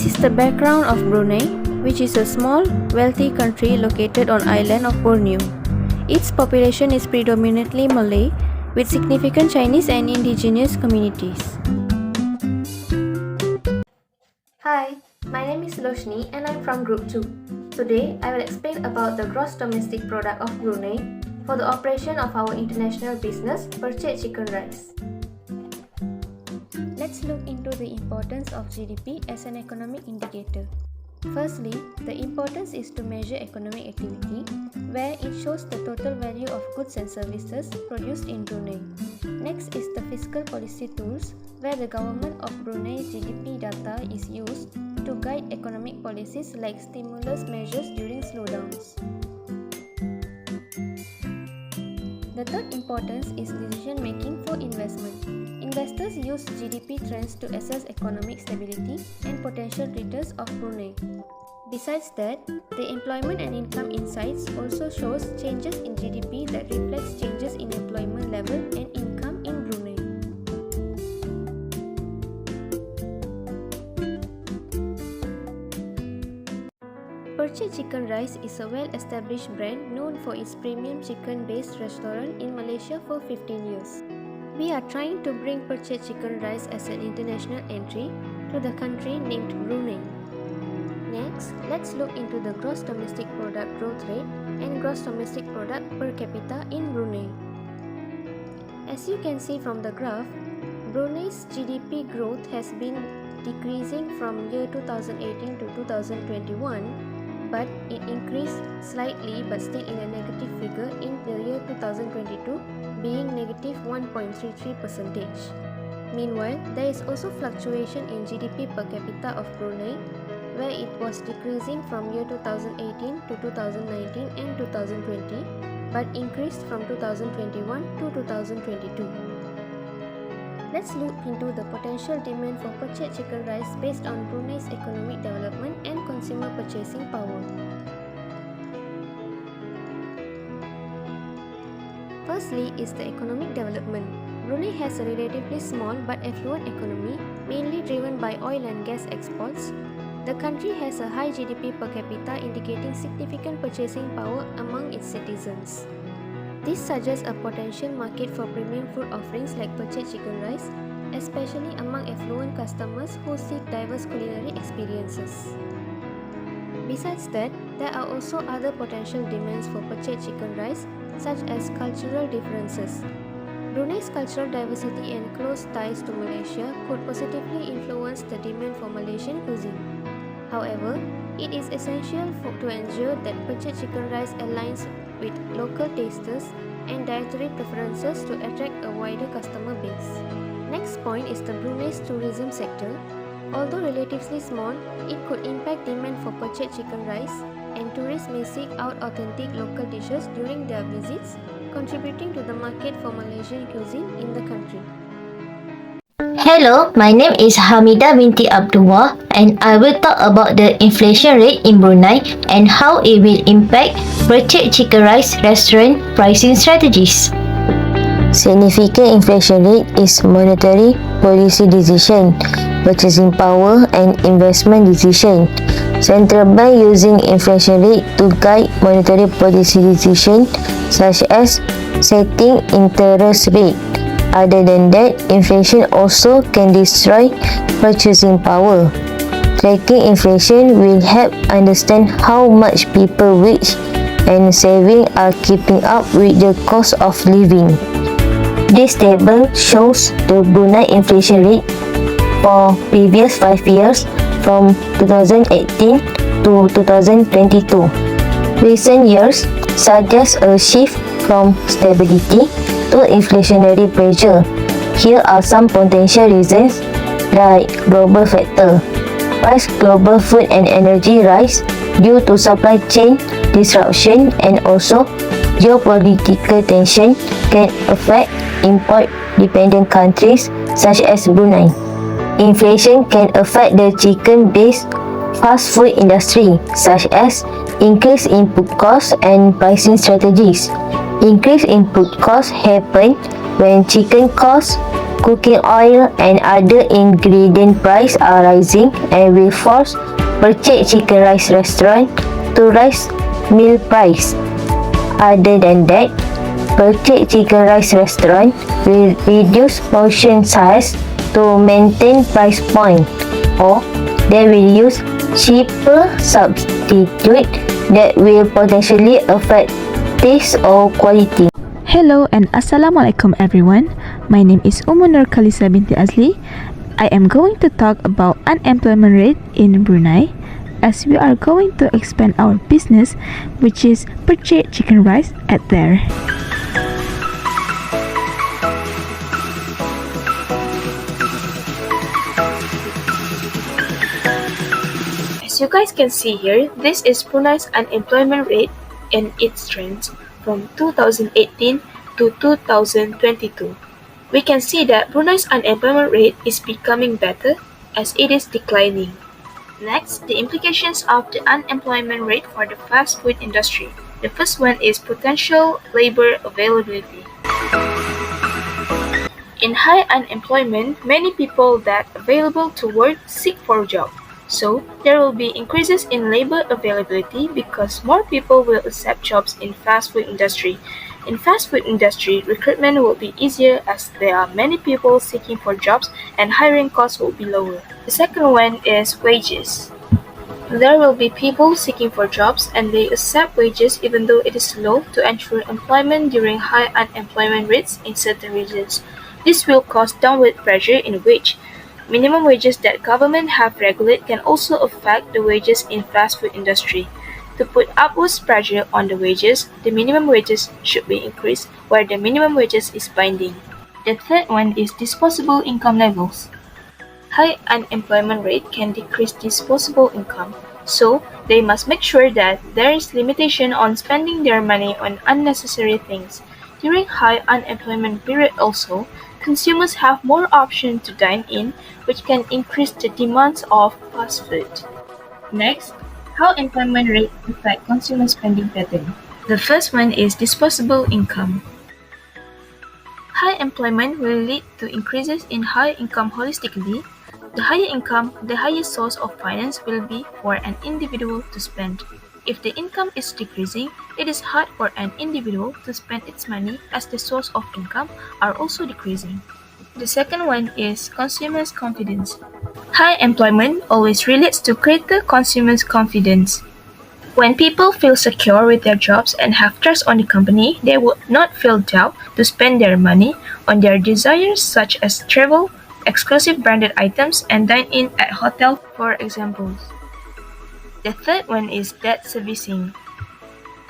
This is the background of Brunei, which is a small, wealthy country located on island of Borneo. Its population is predominantly Malay, with significant Chinese and indigenous communities. Hi, my name is Loshni and I'm from Group 2. Today, I will explain about the gross domestic product of Brunei for the operation of our international business, Percik Chicken Rice. Let's look into the importance of GDP as an economic indicator. Firstly, the importance is to measure economic activity, where it shows the total value of goods and services produced in Brunei. Next is the fiscal policy tools, where the government of Brunei GDP data is used to guide economic policies like stimulus measures during slowdowns. The third importance is decision making for investment. Investors use GDP trends to assess economic stability and potential returns of Brunei. Besides that, the employment and income insights also shows changes in GDP that reflects changes in employment level and income in Brunei. Percik Chicken Rice is a well-established brand known for its premium chicken-based restaurant in Malaysia for 15 years. We are trying to bring Percik Chicken Rice as an international entry to the country named Brunei. Next, let's look into the gross domestic product growth rate and gross domestic product per capita in Brunei. As you can see from the graph, Brunei's GDP growth has been decreasing from year 2018 to 2021, but it increased slightly but still in a negative figure in the year 2022, being negative 1.33%. Meanwhile, there is also fluctuation in GDP per capita of Brunei, where it was decreasing from year 2018 to 2019 and 2020, but increased from 2021 to 2022. Let's look into the potential demand for Percik Chicken Rice based on Brunei's economic development and consumer purchasing power. Firstly is the economic development. Brunei has a relatively small but affluent economy, mainly driven by oil and gas exports. The country has a high GDP per capita, indicating significant purchasing power among its citizens. This suggests a potential market for premium food offerings like Percik Chicken Rice, especially among affluent customers who seek diverse culinary experiences. Besides that, there are also other potential demands for Percik Chicken Rice, such as cultural differences. Brunei's cultural diversity and close ties to Malaysia could positively influence the demand for Malaysian cuisine. However, it is essential to ensure that Percik Chicken Rice aligns with local tastes and dietary preferences to attract a wider customer base. Next point is the Brunei's tourism sector. Although relatively small, it could impact demand for Percik Chicken Rice, and tourists may seek out authentic local dishes during their visits, contributing to the market for Malaysian cuisine in the country. Hello, my name is Hamida binti Abdullah and I will talk about the inflation rate in Brunei and how it will impact Percik Chicken Rice restaurant pricing strategies. Significant inflation rate is monetary policy decision, purchasing power and investment decision. Central bank using inflation rate to guide monetary policy decision such as setting interest rate. Other than that, inflation also can destroy purchasing power. Tracking inflation will help understand how much people wage and saving are keeping up with the cost of living. This table shows the Brunei inflation rate for previous 5 years from 2018 to 2022. Recent years suggest a shift from stability to inflationary pressure. Here are some potential reasons like global factor. Price global food and energy rise due to supply chain disruption and also geopolitical tension can affect import-dependent countries such as Brunei. Inflation can affect the chicken-based fast food industry such as increased input costs and pricing strategies. Increased input costs happen when chicken costs cooking oil and other ingredient price are rising and will force Percik Chicken Rice restaurant to raise meal price. Other than that, Percik Chicken Rice restaurant will reduce portion size to maintain price point, or they will use cheaper substitute that will potentially affect taste or quality. Hello and Assalamualaikum everyone. My name is Nur Khalisa binti Azli. I am going to talk about unemployment rate in Brunei, as we are going to expand our business, which is Percik Chicken Rice at there. As you guys can see here, this is Brunei's unemployment rate and its trends from 2018 to 2022. We can see that Brunei's unemployment rate is becoming better as it is declining. Next, the implications of the unemployment rate for the fast food industry. The first one is potential labor availability. In high unemployment, many people that available to work seek for a job. So, there will be increases in labor availability because more people will accept jobs in fast food industry. In fast food industry, recruitment will be easier as there are many people seeking for jobs and hiring costs will be lower. The second one is wages. There will be people seeking for jobs and they accept wages even though it is low to ensure employment during high unemployment rates in certain regions. This will cause downward pressure in wage. Minimum wages that government have regulate can also affect the wages in fast food industry. To put upwards pressure on the wages, the minimum wages should be increased where the minimum wages is binding. The third one is disposable income levels. High unemployment rate can decrease disposable income, so they must make sure that there is limitation on spending their money on unnecessary things. During high unemployment period also, consumers have more options to dine in, which can increase the demands of fast food. Next, how employment rate affect consumer spending pattern. The first one is disposable income. High employment will lead to increases in high income holistically. The higher income, the higher source of finance will be for an individual to spend. If the income is decreasing, it is hard for an individual to spend its money as the source of income are also decreasing. The second one is consumers' confidence. High employment always relates to greater consumers' confidence. When people feel secure with their jobs and have trust on the company, they would not feel doubt to spend their money on their desires such as travel, exclusive branded items, and dine in at hotel, for examples. The third one is debt servicing.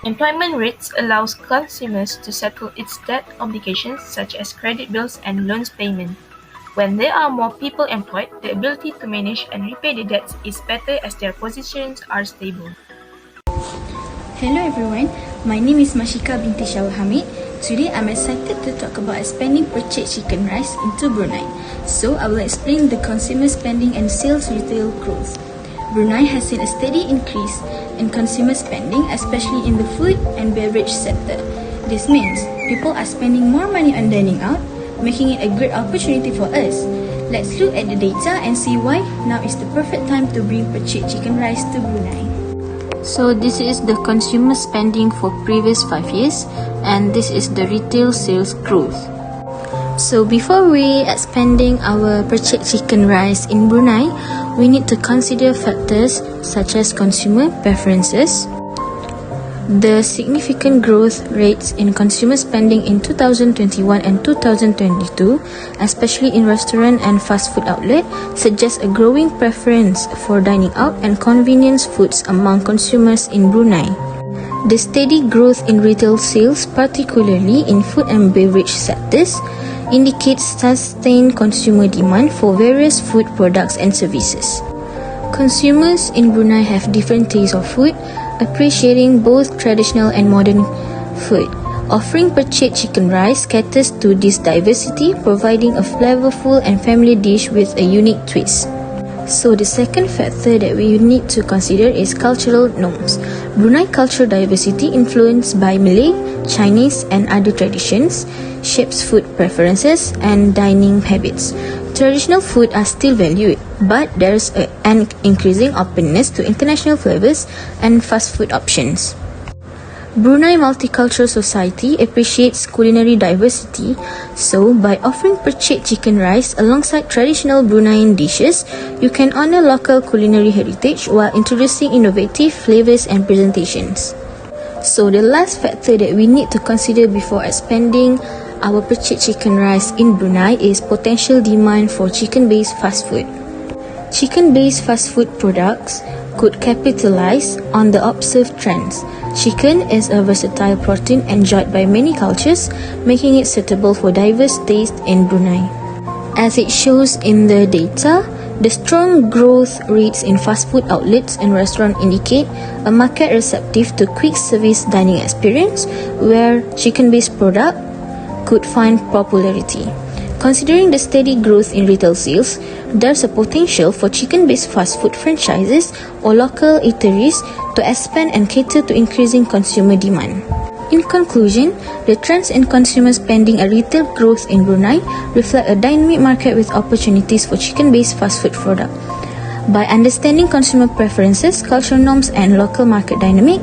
Employment rates allows consumers to settle its debt obligations such as credit bills and loans payment. When there are more people employed, the ability to manage and repay the debts is better as their positions are stable. Hello everyone, my name is Mashika binti Shawar Hamid. Today I'm excited to talk about expanding Percik Chicken Rice into Brunei. So I will explain the consumer spending and sales retail growth. Brunei has seen a steady increase in consumer spending, especially in the food and beverage sector. This means people are spending more money on dining out, making it a great opportunity for us. Let's look at the data and see why now is the perfect time to bring Percik Chicken Rice to Brunei. So this is the consumer spending for previous 5 years, and this is the retail sales growth. So before we expanding our Percik Chicken Rice in Brunei, we need to consider factors such as consumer preferences, the significant growth rates in consumer spending in 2021 and 2022, especially in restaurant and fast food outlet, suggest a growing preference for dining out and convenience foods among consumers in Brunei. The steady growth in retail sales, particularly in food and beverage sectors, indicates sustained consumer demand for various food products and services. Consumers in Brunei have different tastes of food, appreciating both traditional and modern food. Offering Percik Chicken Rice caters to this diversity, providing a flavorful and family dish with a unique twist. So the second factor that we need to consider is cultural norms. Brunei cultural diversity influenced by Malay, Chinese and other traditions shapes food preferences and dining habits. Traditional food are still valued, but there's an increasing openness to international flavors and fast food options. Brunei Multicultural Society appreciates culinary diversity, so by offering Percik chicken rice alongside traditional Bruneian dishes, you can honor local culinary heritage while introducing innovative flavors and presentations. So the last factor that we need to consider before expanding our Percik chicken rice in Brunei is potential demand for chicken-based fast food. Chicken-based fast food products could capitalize on the observed trends. Chicken is a versatile protein enjoyed by many cultures, making it suitable for diverse tastes in Brunei. As it shows in the data, the strong growth rates in fast food outlets and restaurants indicate a market receptive to quick service dining experience where chicken-based product could find popularity. Considering the steady growth in retail sales, there's a potential for chicken-based fast food franchises or local eateries to expand and cater to increasing consumer demand. In conclusion, the trends in consumer spending and retail growth in Brunei reflect a dynamic market with opportunities for chicken-based fast food products. By understanding consumer preferences, cultural norms and local market dynamic,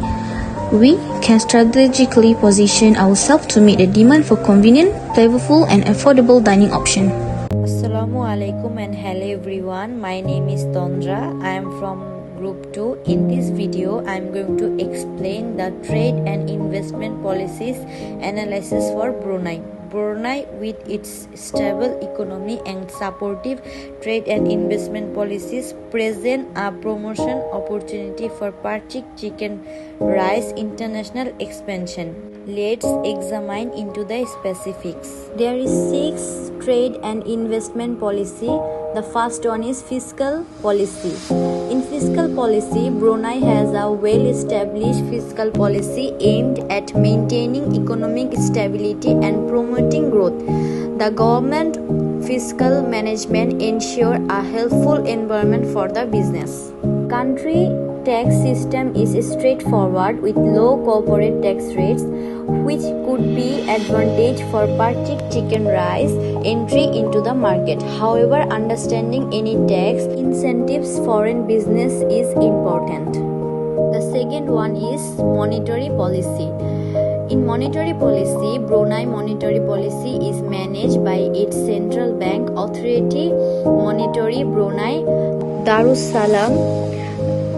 we can strategically position ourselves to meet the demand for convenient, flavorful and affordable dining options. Assalamualaikum and hello everyone. My name is Tondra. I am from Group 2. In this video, I am going to explain the trade and investment policies analysis for Brunei. Brunei, with its stable economy and supportive trade and investment policies, present a promotion opportunity for Percik chicken rice international expansion. Let's examine into the specifics. There is 6 trade and investment policy. The first one is fiscal policy. In fiscal policy, Brunei has a well-established fiscal policy aimed at maintaining economic stability and promoting growth. The government fiscal management ensure a helpful environment for the business. Country tax system is straightforward with low corporate tax rates, which could be advantage for Percik chicken rice entry into the market. However, understanding any tax incentives foreign business is important. The second one is monetary policy. In monetary policy, Brunei monetary policy is managed by its central bank authority, Monetary Brunei Darussalam,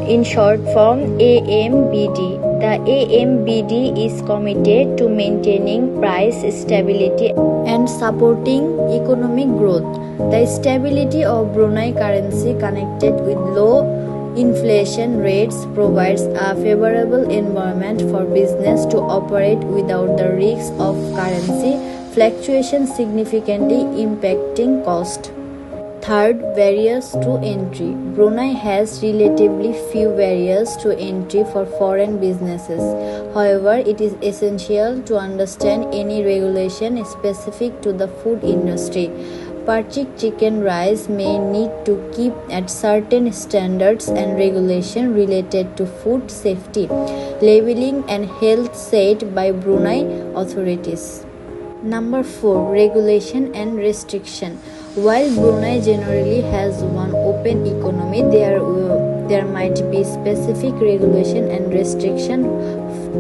in short form AMBD. The AMBD is committed to maintaining price stability and supporting economic growth. The stability of Brunei currency connected with low inflation rates provides a favorable environment for business to operate without the risks of currency fluctuation significantly impacting cost. Third, barriers to entry. Brunei has relatively few barriers to entry for foreign businesses. However, it is essential to understand any regulation specific to the food industry. Percik chicken rice may need to keep at certain standards and regulation related to food safety, labeling and health set by Brunei authorities. Number 4. Regulation and restriction. While Brunei generally has one open economy, there might be specific regulation and restriction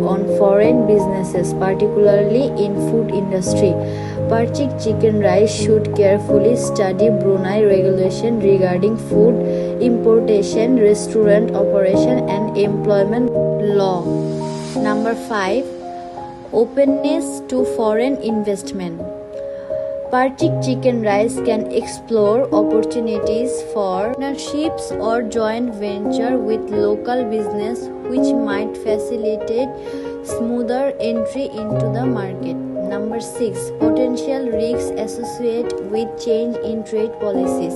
on foreign businesses, particularly in food industry. Percik chicken rice should carefully study Brunei regulation regarding food importation, restaurant operation and employment law. Number 5. Openness to foreign investment. Percik chicken rice can explore opportunities for partnerships or joint venture with local business, which might facilitate smoother entry into the market. Number 6. Potential risks associated with change in trade policies.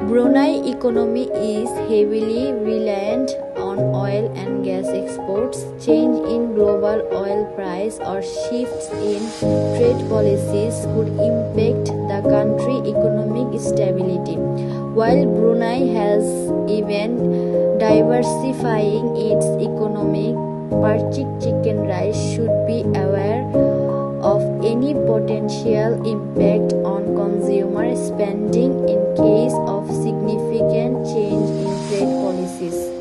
Brunei economy is heavily reliant on oil and gas exports. Change in global oil price or shifts in trade policies could impact the the country's economic stability. While Brunei has even diversifying its economy, Percik chicken rice should be aware of any potential impact on consumer spending in case of significant change in trade policies.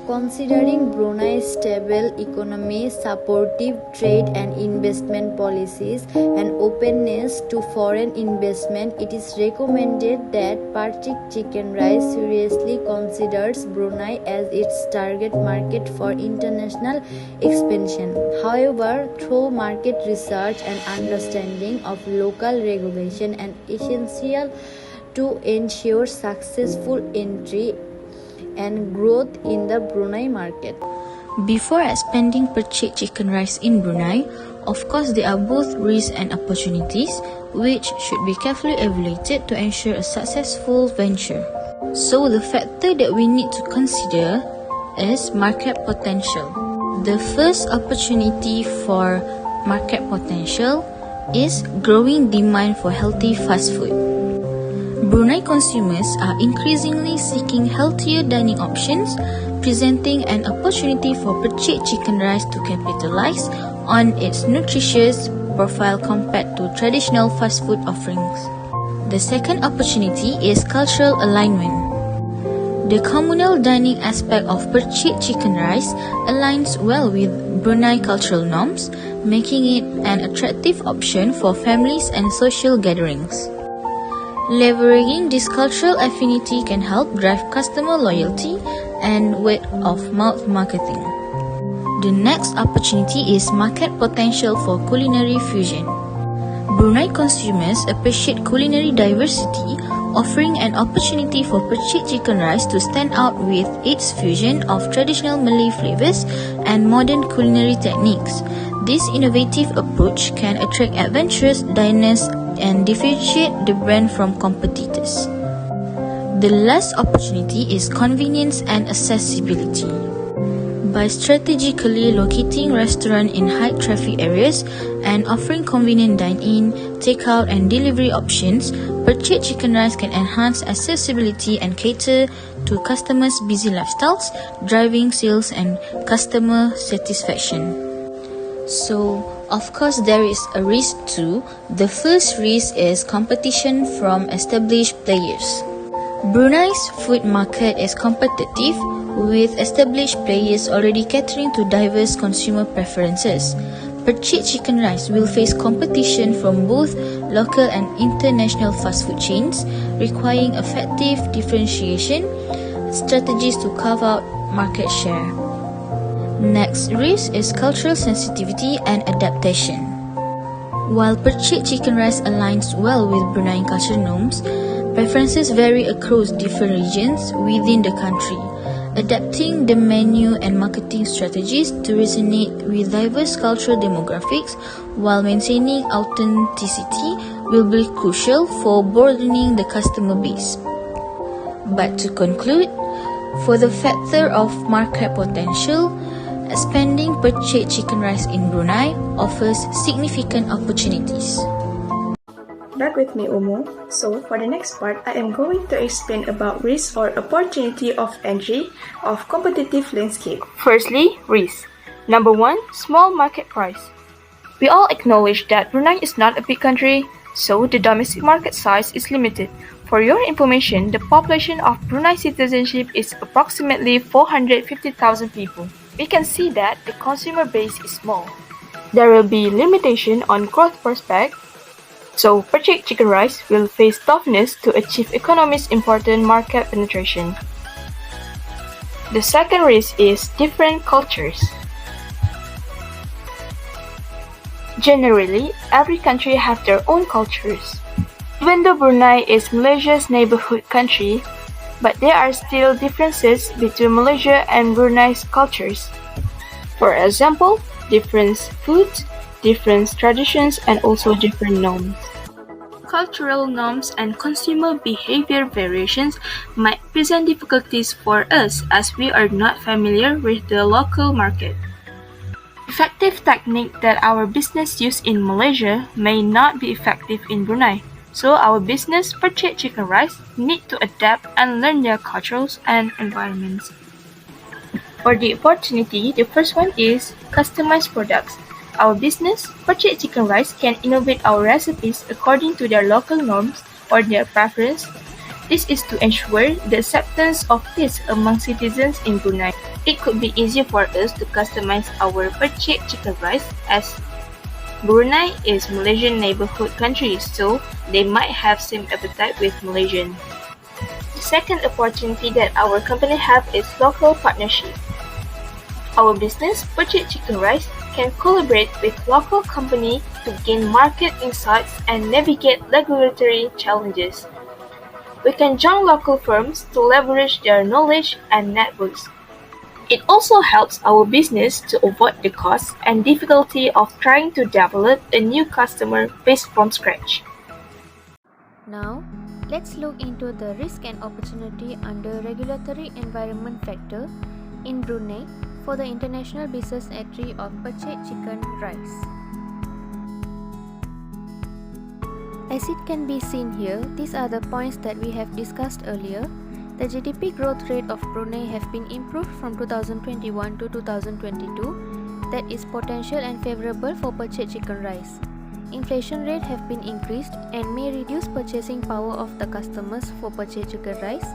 Considering Brunei's stable economy, supportive trade and investment policies, and openness to foreign investment, it is recommended that Percik Chicken Rice seriously considers Brunei as its target market for international expansion. However, through market research and understanding of local regulation and essential to ensure successful entry and growth in the Brunei market. Before expanding Percik chicken rice in Brunei, of course there are both risks and opportunities which should be carefully evaluated to ensure a successful venture. So the factor that we need to consider is market potential. The first opportunity for market potential is growing demand for healthy fast food. Brunei consumers are increasingly seeking healthier dining options, presenting an opportunity for Percik chicken rice to capitalize on its nutritious profile compared to traditional fast food offerings. The second opportunity is cultural alignment. The communal dining aspect of Percik chicken rice aligns well with Brunei cultural norms, making it an attractive option for families and social gatherings. Leveraging this cultural affinity can help drive customer loyalty and word-of-mouth marketing. The next opportunity is market potential for culinary fusion. Brunei consumers appreciate culinary diversity, offering an opportunity for Percik chicken rice to stand out with its fusion of traditional Malay flavors and modern culinary techniques. This innovative approach can attract adventurous diners and differentiate the brand from competitors. The last opportunity is convenience and accessibility. By strategically locating restaurants in high traffic areas and offering convenient dine-in, takeout and delivery options, Percik chicken rice can enhance accessibility and cater to customers' busy lifestyles, driving sales and customer satisfaction. So, of course, there is a risk too. The first risk is competition from established players. Brunei's food market is competitive, with established players already catering to diverse consumer preferences. Percik chicken rice will face competition from both local and international fast food chains, requiring effective differentiation strategies to carve out market share. Next risk is cultural sensitivity and adaptation. While Percik chicken rice aligns well with Brunei cultural norms, preferences vary across different regions within the country. Adapting the menu and marketing strategies to resonate with diverse cultural demographics while maintaining authenticity will be crucial for broadening the customer base. But to conclude, for the factor of market potential, expanding Percik chicken rice in Brunei offers significant opportunities. Back with me, Umu. So, for the next part, I am going to explain about risk or opportunity of entry of competitive landscape. Firstly, risk. Number 1, small market price. We all acknowledge that Brunei is not a big country, so the domestic market size is limited. For your information, the population of Brunei citizenship is approximately 450,000 people. We can see that the consumer base is small. There will be limitation on growth prospect, so Percik chicken rice will face toughness to achieve economy's important market penetration. The second risk is different cultures. Generally, every country has their own cultures. Even though Brunei is Malaysia's neighborhood country, but there are still differences between Malaysia and Brunei's cultures. For example, different foods, different traditions, and also different norms. Cultural norms and consumer behavior variations might present difficulties for us as we are not familiar with the local market. Effective technique that our business use in Malaysia may not be effective in Brunei. So our business, Percik Chicken Rice, need to adapt and learn their cultures and environments. For the opportunity, the first one is customized products. Our business, Percik Chicken Rice, can innovate our recipes according to their local norms or their preference. This is to ensure the acceptance of this among citizens in Brunei. It could be easier for us to customize our Percik Chicken Rice as Brunei is Malaysian neighborhood country, so they might have same appetite with Malaysian. The second opportunity that our company have is local partnership. Our business, Percik Chicken Rice, can collaborate with local company to gain market insights and navigate regulatory challenges. We can join local firms to leverage their knowledge and networks. It also helps our business to avoid the cost and difficulty of trying to develop a new customer base from scratch. Now, let's look into the risk and opportunity under regulatory environment factor in Brunei for the international business entry of Percik Chicken Rice. As it can be seen here, these are the points that we have discussed earlier. The GDP growth rate of Brunei have been improved from 2021 to 2022. That is potential and favorable for Percik Chicken Rice. Inflation rate have been increased and may reduce purchasing power of the customers for Percik Chicken Rice.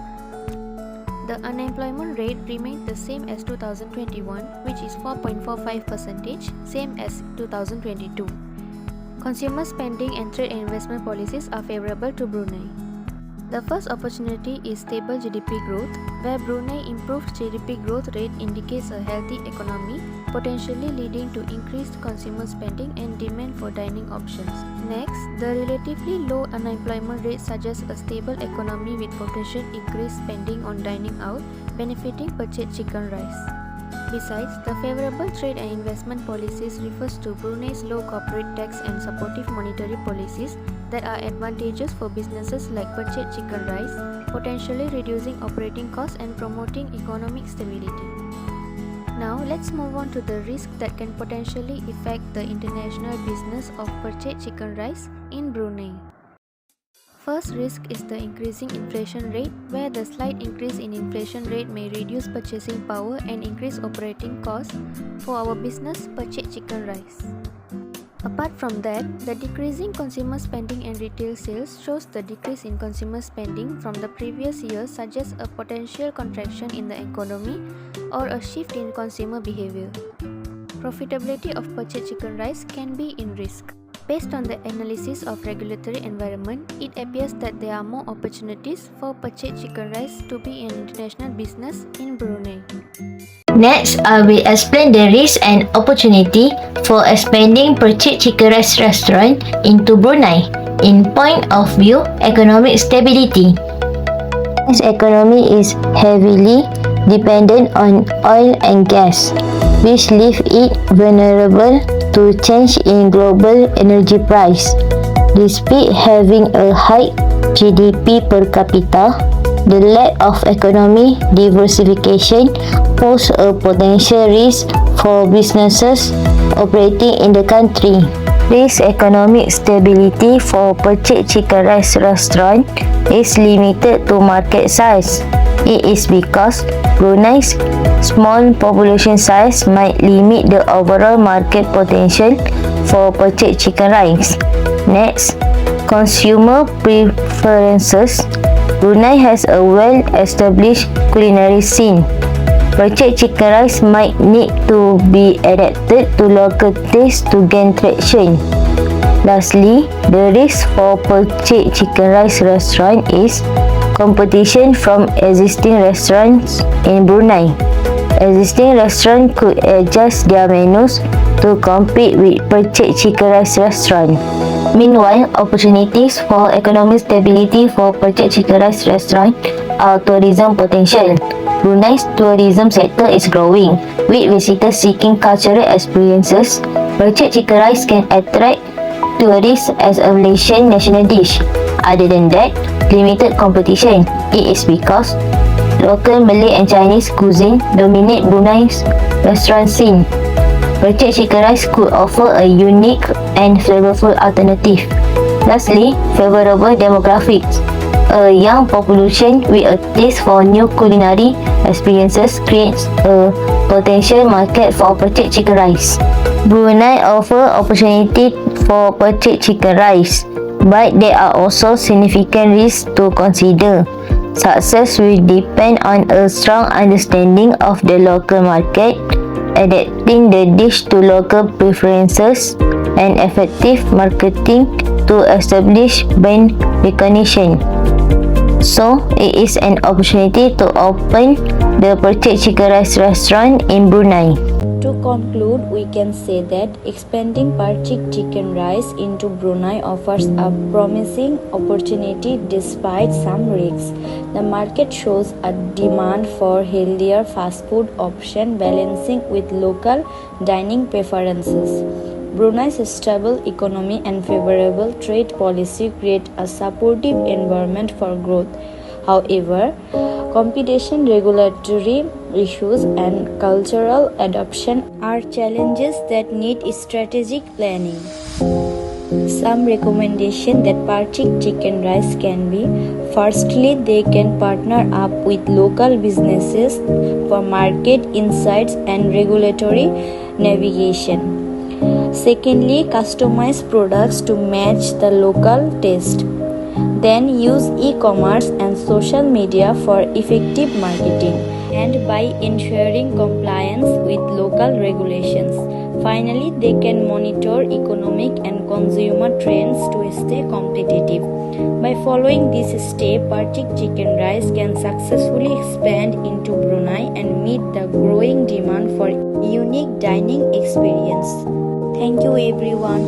The unemployment rate remained the same as 2021, which is 4.45%, same as 2022. Consumer spending and trade and investment policies are favorable to Brunei. The first opportunity is stable GDP growth, where Brunei improved GDP growth rate indicates a healthy economy, potentially leading to increased consumer spending and demand for dining options. Next, the relatively low unemployment rate suggests a stable economy with potential increased spending on dining out, benefiting Percik Chicken Rice. Besides, the favorable trade and investment policies refers to Brunei's low corporate tax and supportive monetary policies that are advantageous for businesses like Percik Chicken Rice, potentially reducing operating costs and promoting economic stability. Now, let's move on to the risk that can potentially affect the international business of Percik Chicken Rice in Brunei. First risk is the increasing inflation rate, where the slight increase in inflation rate may reduce purchasing power and increase operating costs for our business, Percik Chicken Rice. Apart from that, the decreasing consumer spending and retail sales shows the decrease in consumer spending from the previous year suggests a potential contraction in the economy or a shift in consumer behavior. Profitability of Percik Chicken Rice can be in risk. Based on the analysis of regulatory environment, it appears that there are more opportunities for Percik Chicken Rice to be an international business in Brunei. Next, I will explain the risk and opportunity for expanding Percik Chicken Rice restaurant into Brunei in point of view economic stability. This economy is heavily dependent on oil and gas, which leave it vulnerable to change in global energy price. Despite having a high GDP per capita, the lack of economic diversification poses a potential risk for businesses operating in the country. This economic stability for Percik Chicken Rice restaurant is limited to market size. It is because Brunei's small population size might limit the overall market potential for Percik Chicken Rice. Next, consumer preferences. Brunei has a well-established culinary scene. Percik Chicken Rice might need to be adapted to local tastes to gain traction. Lastly, the risk for Percik Chicken Rice restaurant is competition from existing restaurants in Brunei. Existing restaurants could adjust their menus to compete with Percik Chicken Rice restaurant. Meanwhile, opportunities for economic stability for Percik Chicken Rice restaurant are tourism potential. Brunei's tourism sector is growing, with visitors seeking cultural experiences. Percik Chicken Rice can attract tourists as a Malaysian national dish. Other than that, limited competition. It is because local Malay and Chinese cuisine dominate Brunei's restaurant scene. Percik Chicken Rice could offer a unique and flavorful alternative. Lastly, favorable demographics. A young population with a taste for new culinary experiences creates a potential market for Percik chicken rice. Brunei offer opportunity for Percik chicken rice, but there are also significant risks to consider. Success will depend on a strong understanding of the local market, adapting the dish to local preferences, and effective marketing to establish brand recognition. So, it is an opportunity to open the Percik chicken rice restaurant in Brunei. To conclude, we can say that expanding Percik chicken rice into Brunei offers a promising opportunity despite some risks. The market shows a demand for healthier fast food options balancing with local dining preferences. Brunei's stable economy and favorable trade policy create a supportive environment for growth. However, competition, regulatory issues, and cultural adoption are challenges that need strategic planning. Some recommendation that Percik chicken rice can be: firstly, they can partner up with local businesses for market insights and regulatory navigation. Secondly, customize products to match the local taste. Then use e-commerce and social media for effective marketing, and by ensuring compliance with local regulations. Finally, they can monitor economic and consumer trends to stay competitive. By following this step, Percik chicken rice can successfully expand into Brunei and meet the growing demand for unique dining experience. Thank you everyone.